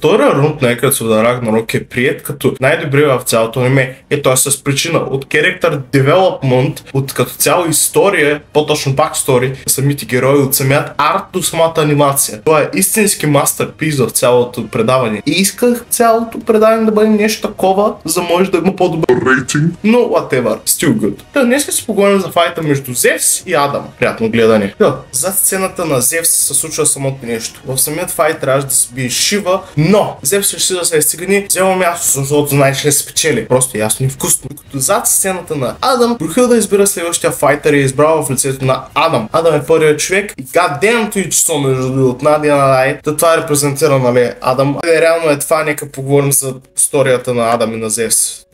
втория рунд на Echoes of the Ragnarok е прият като най-добрия в цялото аниме. Той е с причина от character development, от като цяло история, по-точно backstory, самите герои, от самият арт до самата анимация. Това е истински мастерпис в цялото предаване. И исках цялото предаване да бъде нещо такова, за да може да има по-добър рейтинг. Но whatever, still good. Днес ще си поговорим за файта между Зевс и Адам. Приятно гледане. Зад сцената на Зевс се случва самото нещо. В самият файт трябваше да се бие Шива, но Зевс реши да се стигне, взема място, защото знае, че не спечели. Просто ясно и вкусно. Докато зад сцената на Адам, Брюхил избира следващия файтър и е избрал в лицето на Адам. Адам е първият човек и гаденото и число между другото, Надя Налай. Това е репрезентирано, нали, Адам. Реално е това, нека поговорим за историята на Адам и на Зевс.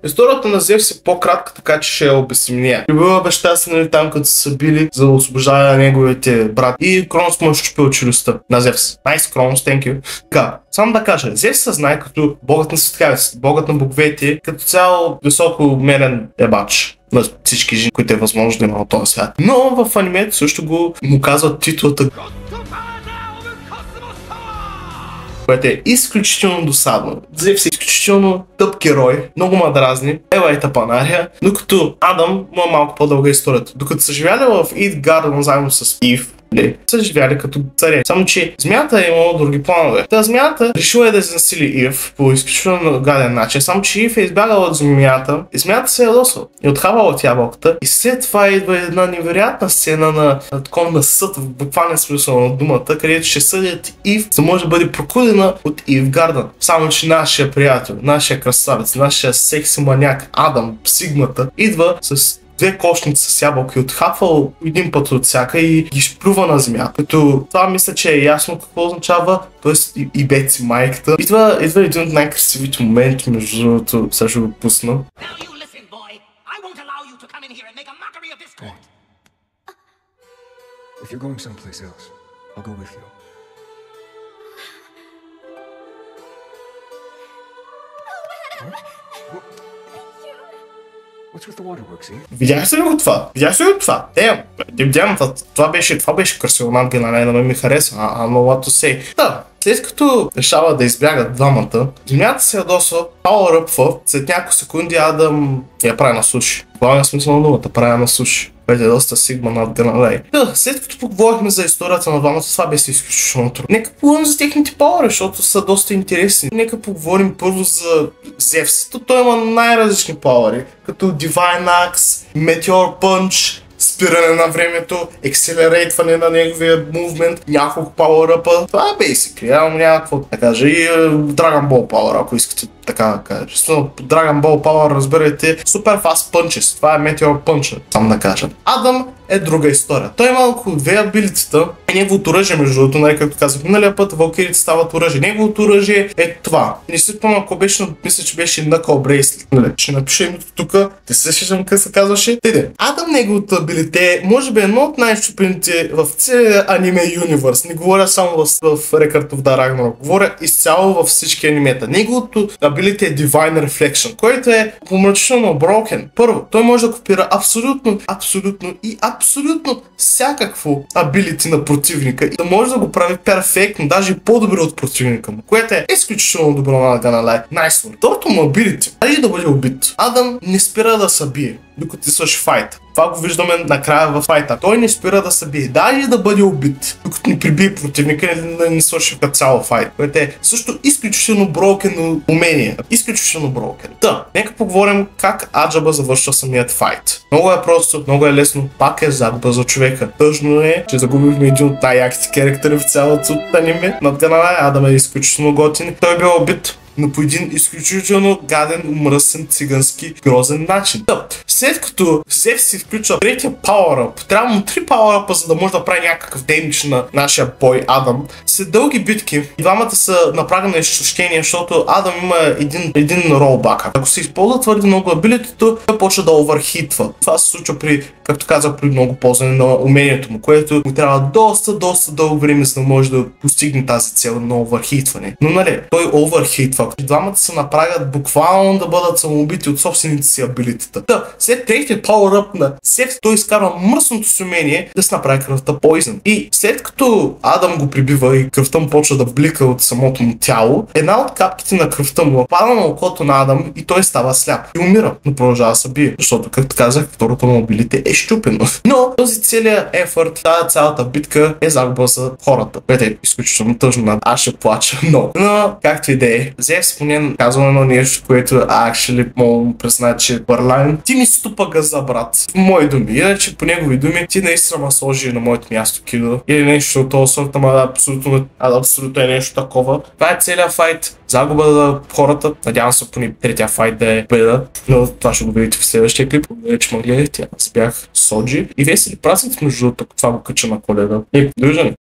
Историята на Зевс е по-кратка, така че ще я обясним ние. Била баща си, нали, там, като са били за да освобождава на неговите брати. И Кронос му е щупил челюстта на Зевс. Nice, Кронос, thank you. Така, само да кажа, Зевс се знае като богът на светкавиците, богът на боговете, като цяло високо умерен ебач на всички жени, които е възможно да има на този свят. Но в анимето също му казват титлата, което е изключително досадно. Зевс е изключително тъп герой, много ма дразни, ева и тъпанария, докато Адам му е малко по-дълга историята. Докато са живяли в Идгард заедно с Ив, са живяли като царе. Само че змията е имала други планове. Та змията решила да изнасили Ив по изключително гаден начин. Само че Ив е избягала от змията и змията се е ядосала и отхавала от ябълката. И след това идва една невероятна сцена на съд в буквален смисъл на думата, където ще съдят Ив, за да може да бъде прокудена от Ивгардан. Само че нашия приятел, нашия красавец, нашия секси маняк Адам, Сигмата, идва с две кошници с ябълки, отхапвал един път от всяка и ги шплюва на земята. Като това мисля, че е ясно какво означава, т.е. и беци майката. Идва един от най-красивите моменти, между другото, сега ще го пусна. Видях ли го това? Това беше красиво, Надя Налай, на мен ми хареса, I'm not what to say. Да, след като решава да избягат двамата, земята се ядосва, пауъръпва, след няколко секунди Адам я прави на суши. Главен смисъл на думата, прави на суши. Което е доста сигма над Ганалей. След като поговорихме за историята на двамата, това беше изключително трудно. Нека поговорим за техните пауъри, защото са доста интересни. Нека поговорим първо за Зевс. Той има най-различни пауъри, като Divine Axe, Meteor Punch, спиране на времето, акселерейтване на неговия мувмент, няколко пауър-ъпа. Това е basically, няма какво да кажа. И Dragon Ball Power, ако искате така да кажа. Dragon Ball Power, разбирайте, супер фаст пънчес. Това е Meteor Punch, сам да кажа. Адам е друга история. Той има около две абилитета и неговото оръжие, между другото, нали, както казах миналия път, валкирите стават оръжие. Неговото оръжие е това. Не си спомням, ако беше, мисля, че беше Knuckle Bracelet. Нали, ще напиша името тук. Те се сещам как се казваше. Адам, неговото абилите, може би едно от най-щупените в целия аниме юнивърс. Не говоря само в Record of the Ragnarok. Говоря изцяло във всички анимета. Неговото абилите е Divine Reflection, който е помрачително broken. Първо, той може да копира абсолютно всякакво абилити на противника и да може да го прави перфектно, даже и по-добре от противника му, което е изключително добро на Ганалай. Найс. Второто му абилити, преди да бъде убит, Адам не спира да се бие, докато ти свърши файт. Това го виждаме накрая във файта. Той не спира да се бие, даже да бъде убит, докато не прибие противника и не свърши като цяло файт, което е също изключително брокен умение. Изключително брокен. Нека поговорим как Аджаба завършва самият файт. Много е просто, много е лесно, пак е загуба за човека. Тъжно е, че загубихме един от най-яките характери в цялото аниме. Над Ганалай, Адам е изключително готин. Той е бил убит, но по един изключително гаден, мръсен, цигански, грозен начин. След като Зевс си включва третия пауър-ъп, трябва му 3 пауър-ъпа, за да може да прави някакъв демидж на нашия бой Адам. След дълги битки, и двамата са на прага на изчущение, защото Адам има един ролбак. Ако се използва твърде много абилитито, той почва да оверхитва. Това се случва както казах, при много ползване на умението му, което му трябва доста дълго време, за да може да постигне тази цел на оверхитване. Но нали, той оверхитва шок. Двамата се направят буквално да бъдат самоубити от собствените си абилитета. Та, след третия power-up на Сет, той изкарва мръсното си умение да се направи кръвта Poison. И след като Адам го прибива и кръвта му почва да блика от самото му тяло, една от капките на кръвта му пада на окото на Адам и той става сляп и умира, но продължава да се бие, защото, както казах, второто му абилите е щупено. Но този целият ефорт, тази цялата битка е загуба за хората, което е изключително тъжно. Аз ще плача много. Но, както и да е, Зевс поне казва едно нещо, което actually мога да призная, че Бърлайн, ти ми ступа газа, брат. В мои думи. Иначе по негови думи, ти наистина ма сложи на моето място, Кидо. Или нещо от този сорт, ама абсолютно е нещо такова. Това е целият файт. Загуба за хората. Надявам се поне третия файт да е победа. Но това ще го видите в следващия клип. Благодаря, че ме гледахте. Аз бях Соджи. И весели празници, между другото, това го кача на Коледа. И довиждане!